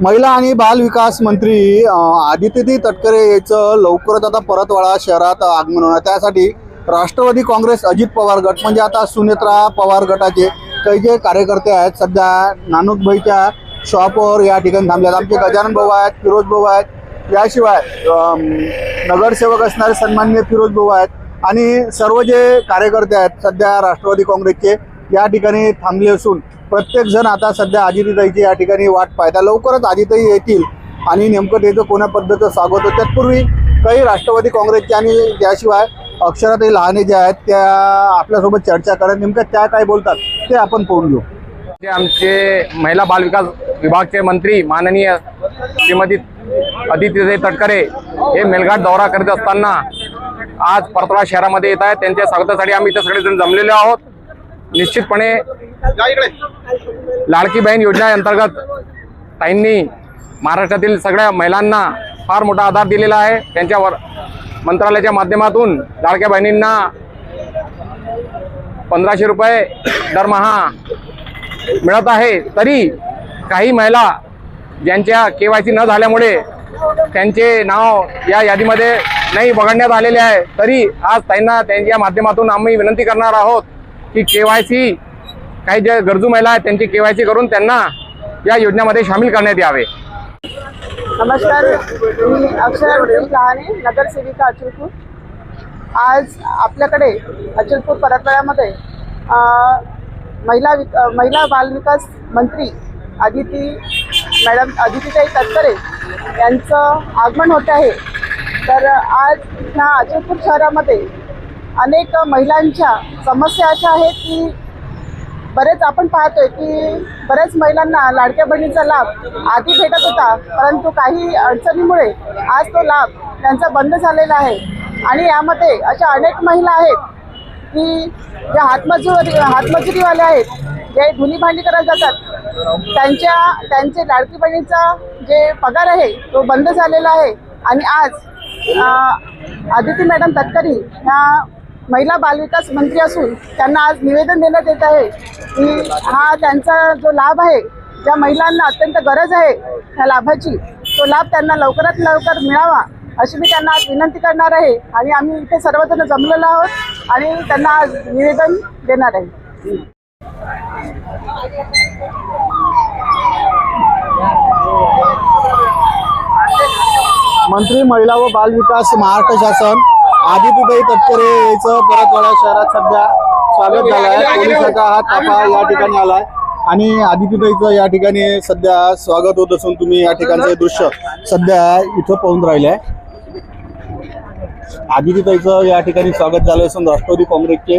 महिला आणि बाल विकास मंत्री आदिती तटकरे याचं लवकरच आता परतवाडा शहरात आगमन होणार। त्यासाठी राष्ट्रवादी काँग्रेस अजित पवार गट म्हणजे आता सुनेत्रा पवार गटाचे काही जे कार्यकर्ते आहेत सध्या नानूकभाईच्या शॉपवर या ठिकाणी थांबले आहेत। आमचे गजानन भाऊ आहेत, फिरोज भाऊ आहेत, याशिवाय नगरसेवक असणारे सन्माननीय फिरोज भाऊ आहेत आणि सर्व जे कार्यकर्ते आहेत सध्या राष्ट्रवादी काँग्रेसचे या ठिकाणी थांबले असून प्रत्येक जण आता सध्या अजितताईची या ठिकाणी वाट पाहतात। लवकरच अजितताई येतील आणि नेमकं त्याचं कोण्या पद्धतीचं स्वागत होतं त्यापूर्वी काही राष्ट्रवादी काँग्रेसचे आणि त्याशिवाय अक्षराताई लहाने जे आहेत त्या आपल्यासोबत चर्चा करत नेमकं त्या काय बोलतात ते आपण पाहून घेऊ। ते आमचे महिला बाल विकास विभागचे मंत्री माननीय श्रीमती आदिती तटकरे हे मेलघाट दौरा करीत असताना आज परतवाडा शहरामध्ये येत आहेत। त्यांच्या स्वागतासाठी आम्ही इथे सगळेजण जमलेलो आहोत। निश्चितपणे लाडकी बहीण योजनेअंतर्गत ताईंनी महाराष्ट्रातील सगळ्या महिलांना फार मोठा आधार दिलेला आहे। त्यांच्या मंत्रालयाच्या माध्यमातून लाडक्या बहिणींना 1500 रुपये दरमहा मिळत आहे। तरी काही महिला ज्यांच्या KYC न झाल्यामुळे त्यांचे नाव या यादीमध्ये नाही वगळण्यात आलेले आहे, तरी आज ताईंना त्यांच्या माध्यमातून आम्ही विनंती करणार आहोत की KYC काही जे गरजू महिला आहेत त्यांची KYC करून त्यांना या योजनेमध्ये सामील करण्यात यावे। नमस्कार, मी अक्षराताई लहाने, नगरसेविका अचलपूर। आज आपल्याकडे अचलपूर परतवाड्यामध्ये महिला बाल विकास मंत्री आदितीताई तटकरे यांचं आगमन होत आहे। तर आज ह्या अचलपूर शहरामध्ये अनेक महिलांच्या समस्या अशा आहेत की बरेच आपण पाहतोय की बऱ्याच महिलांना लाडक्या बहिणीचा लाभ आधी भेटत होता, परंतु काही अडचणीमुळे आज तो लाभ त्यांचा बंद झालेला आहे। आणि यामध्ये अशा अनेक महिला आहेत की ज्या हातमजुरीवाल्या आहेत, जे धुनी भांडी करायला जातात, त्यांचे लाडकी बहिणीचा जे पगार आहे तो बंद झालेला आहे। आणि आज आदिती मॅडम तटकरे ह्या महिला बालविकास मंत्री असून त्यांना आज निवेदन देण्यात येत आहे की हा त्यांचा जो लाभ आहे, ज्या महिलांना अत्यंत गरज आहे ह्या लाभाची, तो लाभ त्यांना लवकरात लवकर मिळावा अशी मी त्यांना आज विनंती करणार आहे। आणि आम्ही इथे सर्वजण जमलेलो आहोत आणि त्यांना आज निवेदन देणार आहे। मंत्री महिला व बाल विकास महाराष्ट्र शासन आदितीताई तटकरे याचं परतवाडा शहरात सध्या स्वागत झालं आहे। पोलिसांचा हा ताफा या ठिकाणी आलाय आणि आदितीताईचं या ठिकाणी सध्या स्वागत होत असून तुम्ही या ठिकाणचं दृश्य सध्या इथं पाहून राहिले आहे। आदितीताईचं या ठिकाणी स्वागत झालं असून राष्ट्रवादी काँग्रेसचे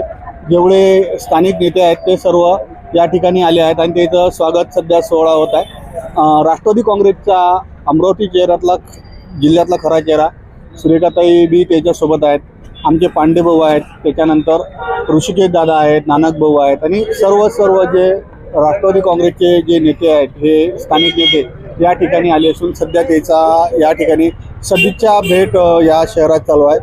जेवढे स्थानिक नेते आहेत ते सर्व या ठिकाणी आले आहेत आणि त्याचं स्वागत सध्या सोहळा होत आहे। राष्ट्रवादी काँग्रेसचा अमरावती जिल्ह्यातला खरा चेहरा सुरेखाताई बी त्याच्यासोबत आहेत, आमचे पांडे भाऊ आहेत, त्याच्यानंतर ऋषिकेश दादा आहेत, नानक भाऊ आहेत आणि सर्व जे राष्ट्रवादी काँग्रेसचे जे नेते आहेत हे स्थानिक नेते या ठिकाणी आले असून सध्या त्याचा या ठिकाणी सदिच्छा भेट या शहरात चालू आहे।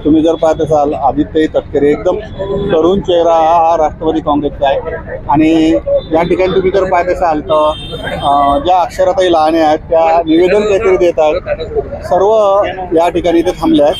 तुम्ही जर पाहत असाल आदितीताई तटकरे एकदम तरुण चेहरा हा राष्ट्रवादी काँग्रेसचा आहे आणि या ठिकाणी तुम्ही जर पाहत असाल तर ज्या अक्षराताई लहाने आहेत त्या निवेदन काहीतरी देत आहेत, सर्व या ठिकाणी ते थांबले आहेत।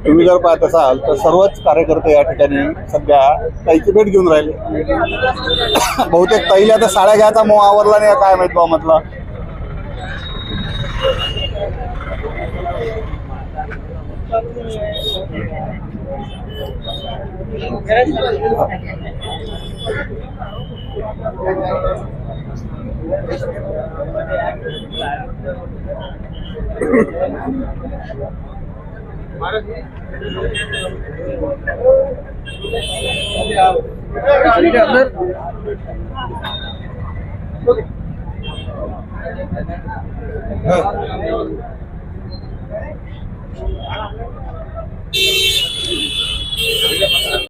तुम्ही जर पाहत असाल तर सर्वच कार्यकर्ते या ठिकाणी सध्या ताईची भेट घेऊन राहिले। बहुतेक ताईला आता साड्या घ्यायचा मोह आवरला नाही काय माहित बा म्हटलं।